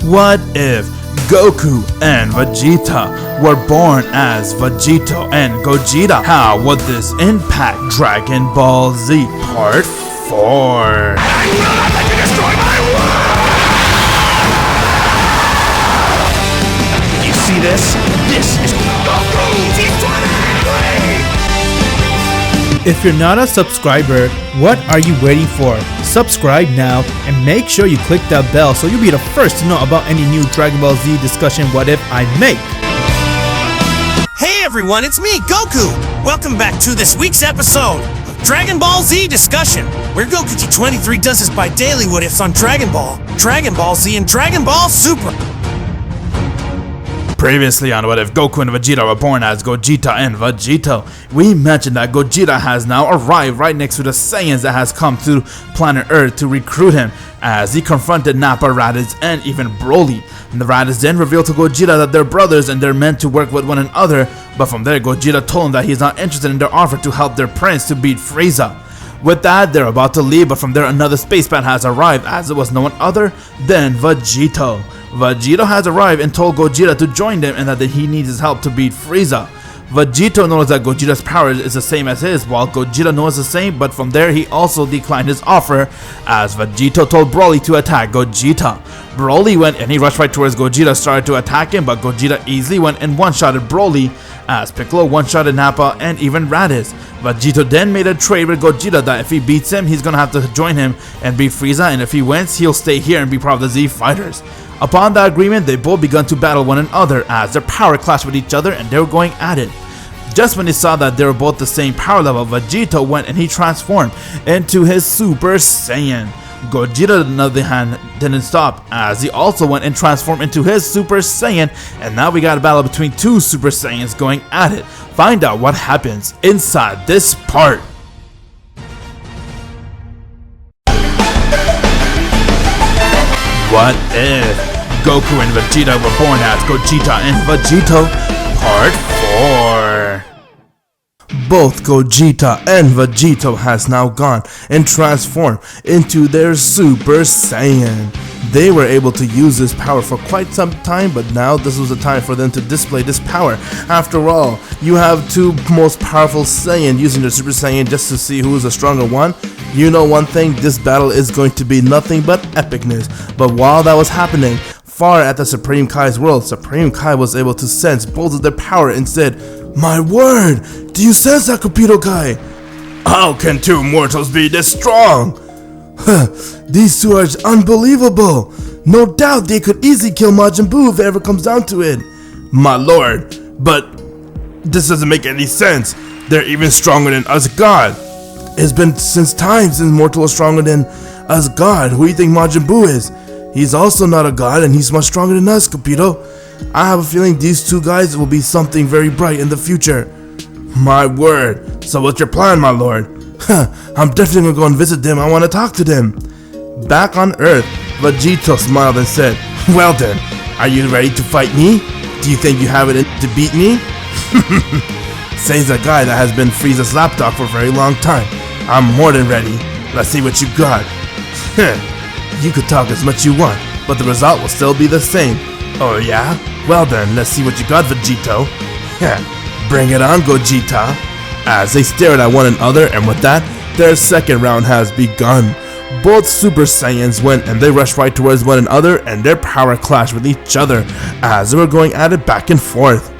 What if Goku and Vegeta were born as Vegito and Gogeta? How would this impact Dragon Ball Z Part 4? I will not let you destroy my world! You see this? This is Goku! If you're not a subscriber, what are you waiting for? Subscribe now and make sure you click that bell so you'll be the first to know about any new Dragon Ball Z discussion what if I make. Hey everyone, it's me, Goku! Welcome back to this week's episode of Dragon Ball Z Discussion, where GOGETA 23 does his bi-daily what ifs on Dragon Ball Z, and Dragon Ball Super. Previously on What If Goku and Vegeta were born as Gogeta and Vegito, we mentioned that Gogeta has now arrived right next to the Saiyans that has come to planet Earth to recruit him, as he confronted Nappa, Raditz, and even Broly. And the Raditz then revealed to Gogeta that they're brothers and they're meant to work with one another, but from there Gogeta told him that he's not interested in their offer to help their prince to beat Frieza. With that, they're about to leave, but from there another spaceman has arrived, as it was no one other than Vegito. Vegito has arrived and told Gogeta to join them and that he needs his help to beat Frieza. Vegito knows that Gogeta's power is the same as his, while Gogeta knows the same, but from there he also declined his offer, as Vegito told Broly to attack Gogeta. Broly went and he rushed right towards Gogeta, started to attack him, but Gogeta easily went and one-shotted Broly, as Piccolo one-shotted Nappa and even Raditz. Vegito then made a trade with Gogeta that if he beats him, he's gonna have to join him and beat Frieza, and if he wins, he'll stay here and be part of the Z Fighters. Upon that agreement, they both begun to battle one another as their power clashed with each other and they were going at it. Just when they saw that they were both the same power level, Vegito went and he transformed into his Super Saiyan. Gogeta, on the other hand, didn't stop, as he also went and transformed into his Super Saiyan, and now we got a battle between two Super Saiyans going at it. Find out what happens inside this part. What if Goku and Vegeta were born as Gogeta and Vegito Part 4? Both Gogeta and Vegito has now gone and transformed into their Super Saiyan. They were able to use this power for quite some time, but now this was the time for them to display this power. After all, you have two most powerful Saiyan using their Super Saiyan just to see who is the stronger one. You know one thing, this battle is going to be nothing but epicness. But while that was happening, far at the Supreme Kai's world, Supreme Kai was able to sense both of their power and said, "My word, do you sense that, Capito Kai? How can two mortals be this strong? These two are unbelievable. No doubt they could easily kill Majin Buu if it ever comes down to it. My lord, but this doesn't make any sense. They're even stronger than us God. It's been since time since mortal is stronger than us God. Who do you think Majin Buu is? He's also not a god and he's much stronger than us, Capito. I have a feeling these two guys will be something very bright in the future." My word. So what's your plan, my lord? I'm definitely gonna go and visit them. I want to talk to them. Back on Earth, Vegito smiled and said, "Well then, are you ready to fight me? Do you think you have it in to beat me?" Says a guy that has been Frieza's lapdog for a very long time. "I'm more than ready. Let's see what you got." You could talk as much you want, but the result will still be the same. Oh yeah? Well then, let's see what you got, Vegito. Bring it on, Gogeta. As they stared at one another, and with that, their second round has begun. Both Super Saiyans went and they rushed right towards one another, and their power clashed with each other as they were going at it back and forth.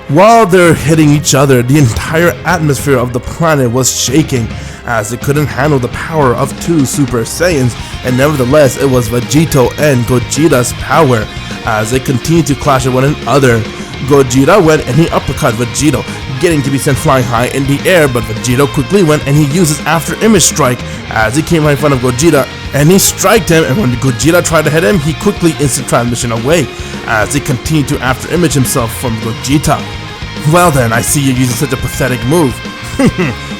While they're hitting each other, the entire atmosphere of the planet was shaking, as it couldn't handle the power of two Super Saiyans, and nevertheless it was Vegito and Gogeta's power, as they continued to clash with one another. Gogeta went and he uppercut Vegito, getting to be sent flying high in the air, but Vegito quickly went and he used his after image strike, as he came right in front of Gogeta, and he striked him, and when Gogeta tried to hit him, he quickly instant transmission away, as he continued to after image himself from Gogeta. Well then, I see you're using such a pathetic move.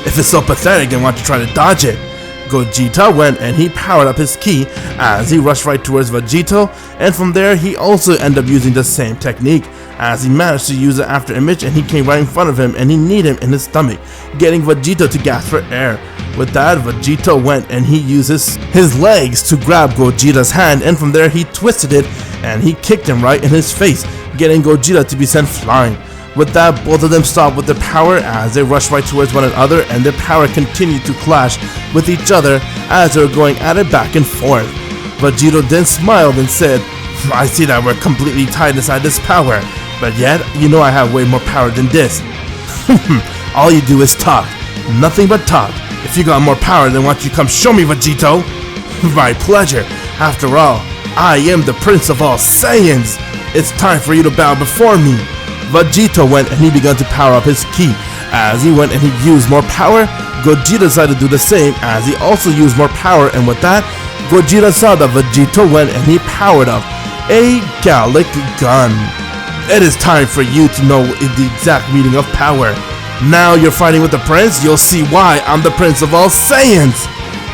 If it's so pathetic, then why don't you try to dodge it? Gogeta went and he powered up his ki as he rushed right towards Vegito, and from there he also ended up using the same technique as he managed to use the after image, and he came right in front of him and he kneed him in his stomach, getting Vegito to gasp for air. With that, Vegito went and he used his legs to grab Gogeta's hand, and from there he twisted it and he kicked him right in his face, getting Gogeta to be sent flying. With that, both of them stopped with their power as they rushed right towards one another, and their power continued to clash with each other as they were going at it back and forth. Vegito then smiled and said, "I see that we're completely tied inside this power, but yet, you know I have way more power than this." "All you do is talk. Nothing but talk. If you got more power, then why don't you come show me, Vegito?" "My pleasure. After all, I am the Prince of all Saiyans. It's time for you to bow before me." Vegito went and he began to power up his ki. As he went and he used more power, Gogeta decided to do the same as he also used more power, and with that, Gogeta saw that Vegito went and he powered up a Gallic gun. It is time for you to know the exact meaning of power. Now you're fighting with the Prince, you'll see why I'm the Prince of all Saiyans.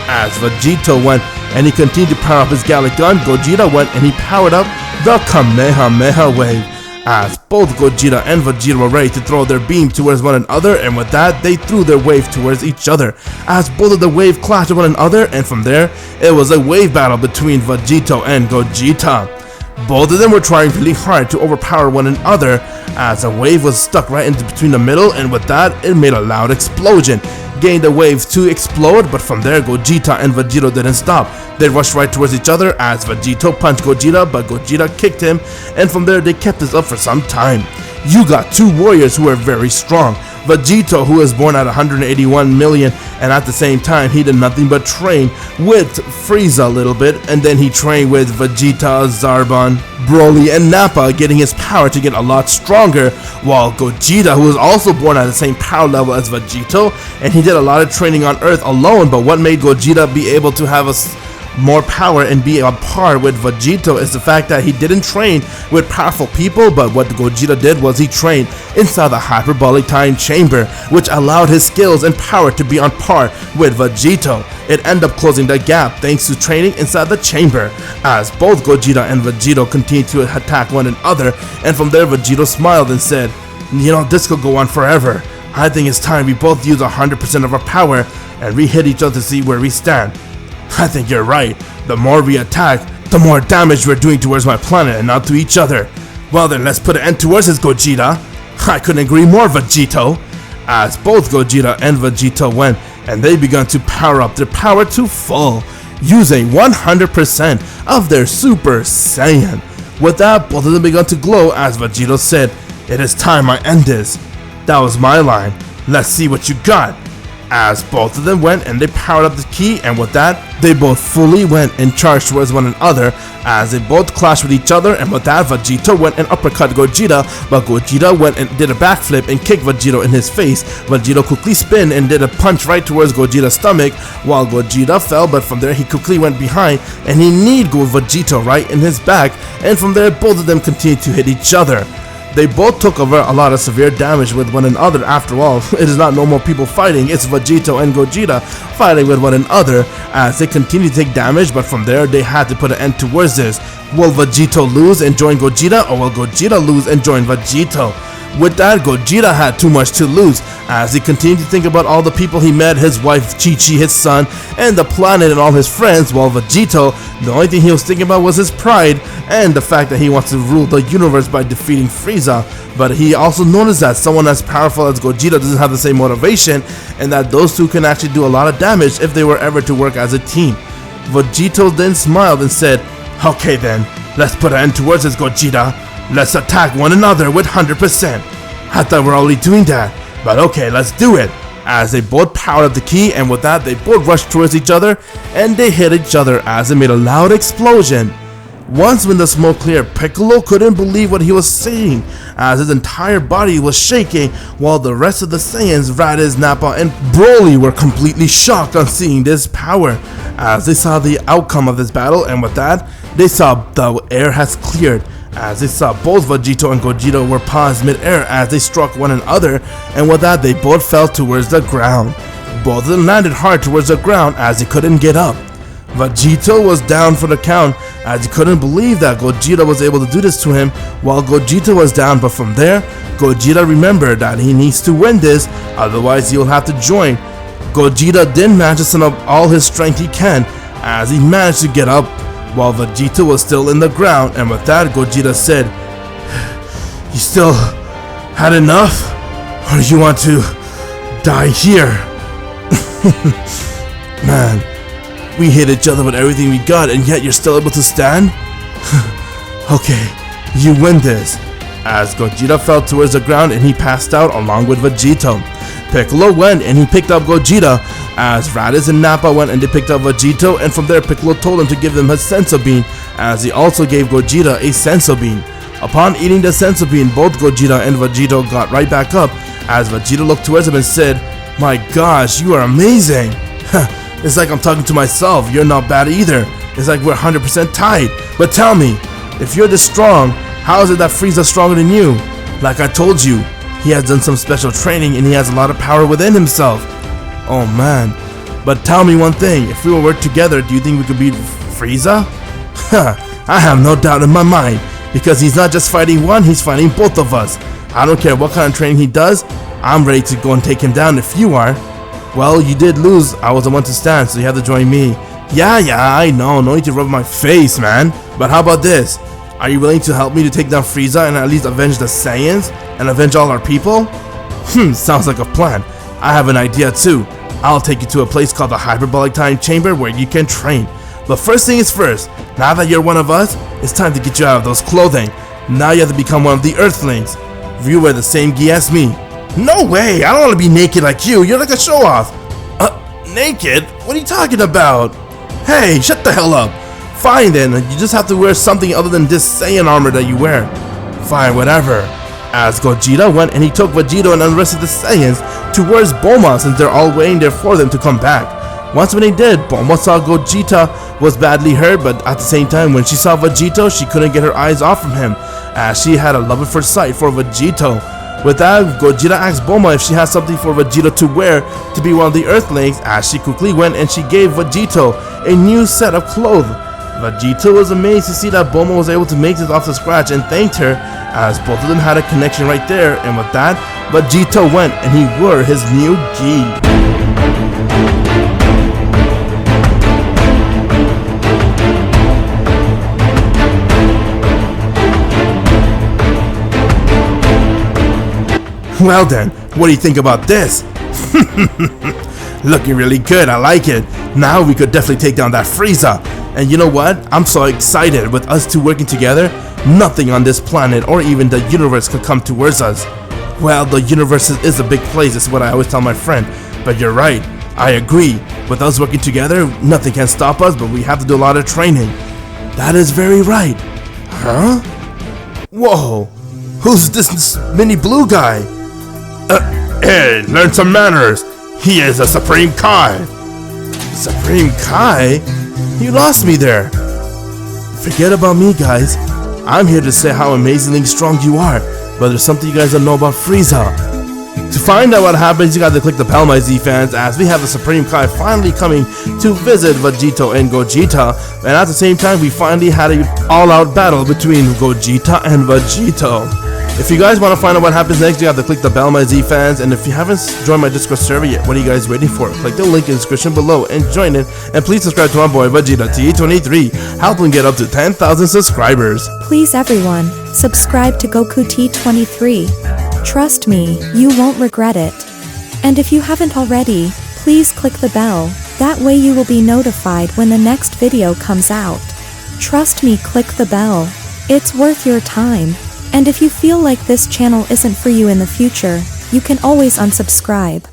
As Vegito went and he continued to power up his Gallic gun, Gogeta went and he powered up the Kamehameha wave. As both Gogeta and Vegeta were ready to throw their beam towards one another, and with that, they threw their wave towards each other. As both of the wave clashed with one another, and from there, it was a wave battle between Vegito and Gogeta. Both of them were trying really hard to overpower one another, as a wave was stuck right into between the middle, and with that, it made a loud explosion, getting the wave to explode. But from there, Gogeta and Vegito didn't stop. They rushed right towards each other as Vegito punched Gogeta, but Gogeta kicked him, and from there they kept this up for some time. You got two warriors who are very strong. Vegito, who was born at 181 million, and at the same time he did nothing but train with Frieza a little bit, and then he trained with Vegeta, Zarbon, Broly, and Nappa, getting his power to get a lot stronger, while Gogeta, who was also born at the same power level as Vegito, and he did a lot of training on Earth alone. But what made Gogeta be able to have more power and be on par with Vegito is the fact that he didn't train with powerful people, but what Gogeta did was he trained inside the hyperbolic time chamber, which allowed his skills and power to be on par with Vegito. It ended up closing the gap thanks to training inside the chamber, as both Gogeta and Vegito continued to attack one another, and from there Vegito smiled and said, "You know, this could go on forever. I think it's time we both use 100% of our power and we hit each other to see where we stand." "I think you're right. The more we attack, the more damage we're doing towards my planet and not to each other." "Well then, let's put an end towards this, Gogeta." "I couldn't agree more, Vegito." As both Gogeta and Vegito went and they began to power up their power to full, using 100% of their Super Saiyan. With that, both of them began to glow as Vegito said, "It is time I end this." "That was my line. Let's see what you got." As both of them went and they powered up the ki, and with that, they both fully went and charged towards one another as they both clashed with each other, and with that, Vegito went and uppercut Gogeta, but Gogeta went and did a backflip and kicked Vegito in his face. Vegito quickly spun and did a punch right towards Gogeta's stomach, while Gogeta fell, but from there he quickly went behind and he kneed Vegito right in his back, and from there both of them continued to hit each other. They both took over a lot of severe damage with one another. After all, it is not normal people fighting, it's Vegito and Gogeta fighting with one another as they continue to take damage, but from there they had to put an end towards this. Will Vegito lose and join Gogeta, or will Gogeta lose and join Vegito? With that, Gogeta had too much to lose as he continued to think about all the people he met, his wife Chi-Chi, his son, and the planet and all his friends, while Vegito, the only thing he was thinking about was his pride and the fact that he wants to rule the universe by defeating Frieza. But he also noticed that someone as powerful as Gogeta doesn't have the same motivation, and that those two can actually do a lot of damage if they were ever to work as a team. Vegito then smiled and said, "Okay then, let's put an end towards this, Gogeta. Let's attack one another with 100%. I thought we were already doing that, but okay, let's do it." As they both powered up the ki, and with that, they both rushed towards each other, and they hit each other as it made a loud explosion. Once when the smoke cleared, Piccolo couldn't believe what he was seeing, as his entire body was shaking, while the rest of the Saiyans, Raditz, Nappa, and Broly were completely shocked on seeing this power, as they saw the outcome of this battle, and with that, they saw the air has cleared, as they saw both Vegito and Gogeta were paused mid-air as they struck one another, and with that, they both fell towards the ground. Both of them landed hard towards the ground as they couldn't get up. Vegito was down for the count as he couldn't believe that Gogeta was able to do this to him while Gogeta was down, but from there, Gogeta remembered that he needs to win this, otherwise he'll have to join. Gogeta then managed to send up all his strength he can as he managed to get up while Vegeta was still in the ground, and with that Gogeta said, "You still had enough? Or do you want to die here?" Man, we hit each other with everything we got and yet you're still able to stand? Okay, you win this. As Gogeta fell towards the ground and he passed out along with Vegito. Piccolo went and he picked up Gogeta as Raditz and Nappa went and they picked up Vegito, and from there Piccolo told him to give them his senso bean as he also gave Gogeta a senso bean. Upon eating the senso bean, both Gogeta and Vegito got right back up as Vegeta looked towards him and said, "My gosh, you are amazing." It's like I'm talking to myself. You're not bad either. It's like we're 100% tied. But tell me, if you're this strong, how is it that Frieza's stronger than you? Like I told you, he has done some special training and he has a lot of power within himself. Oh man. But tell me one thing, if we will work together, do you think we could beat Frieza? I have no doubt in my mind, because he's not just fighting one, he's fighting both of us. I don't care what kind of training he does, I'm ready to go and take him down if you are. Well, you did lose. I was the one to stand, so you have to join me. Yeah, I know. No need to rub my face, man. But how about this? Are you willing to help me to take down Frieza and at least avenge the Saiyans? And avenge all our people? Sounds like a plan. I have an idea too. I'll take you to a place called the Hyperbolic Time Chamber where you can train. But first thing is first, now that you're one of us, it's time to get you out of those clothing. Now you have to become one of the Earthlings. You wear the same gi as me. No way! I don't want to be naked like you. You're like a show-off. Naked? What are you talking about? Hey, shut the hell up. Fine then, you just have to wear something other than this Saiyan armor that you wear. Fine, whatever. As Gogeta went and he took Vegito and the rest of the Saiyans towards Bulma, since they're all waiting there for them to come back. Once when they did, Bulma saw Gogeta was badly hurt, but at the same time when she saw Vegito, she couldn't get her eyes off from him, as she had a love at first sight for Vegito. With that, Gogeta asked Bulma if she had something for Vegito to wear to be one of the Earthlings, as she quickly went and she gave Vegito a new set of clothes. Vegito was amazed to see that Bulma was able to make this off the scratch and thanked her, as both of them had a connection right there, and with that, Vegito went and he wore his new gi. Well then, what do you think about this? Looking really good, I like it. Now we could definitely take down that Frieza. And you know what? I'm so excited. With us two working together, nothing on this planet or even the universe could come towards us. Well, the universe is a big place, is what I always tell my friend. But you're right, I agree. With us working together, nothing can stop us, but we have to do a lot of training. That is very right. Huh? Whoa, who's this mini blue guy? Hey, learn some manners. He is a Supreme Kai. Supreme Kai? You lost me there. Forget about me, guys. I'm here to say how amazingly strong you are, but there's something you guys don't know about Frieza. To find out what happens, you got to click the bell, my Z fans, as we have the Supreme Kai finally coming to visit Vegito and Gogeta, and at the same time we finally had an all-out battle between Gogeta and Vegito. If you guys want to find out what happens next, you have to click the bell, my Z fans, and if you haven't joined my Discord server yet, what are you guys waiting for? Click the link in the description below and join it, and please subscribe to my boy Vegeta T23, help him get up to 10,000 subscribers. Please everyone, subscribe to Goku T23. Trust me, you won't regret it. And if you haven't already, please click the bell, that way you will be notified when the next video comes out. Trust me, click the bell. It's worth your time. And if you feel like this channel isn't for you in the future, you can always unsubscribe.